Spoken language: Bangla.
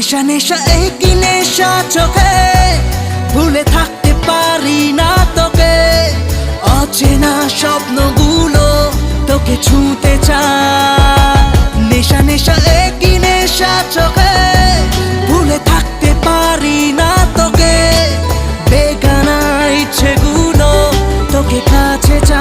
নেশা নেশা একই নেশা চোখে, ভুলে থাকতে পারি না তোকে। অচেনা স্বপ্নগুলো তোকে ছুঁতে চায়। নেশা নেশা একই নেশা চোখে, ভুলে থাকতে পারি না তোকে। বেগানা ইচ্ছেগুলো তোকে কাছে চায়।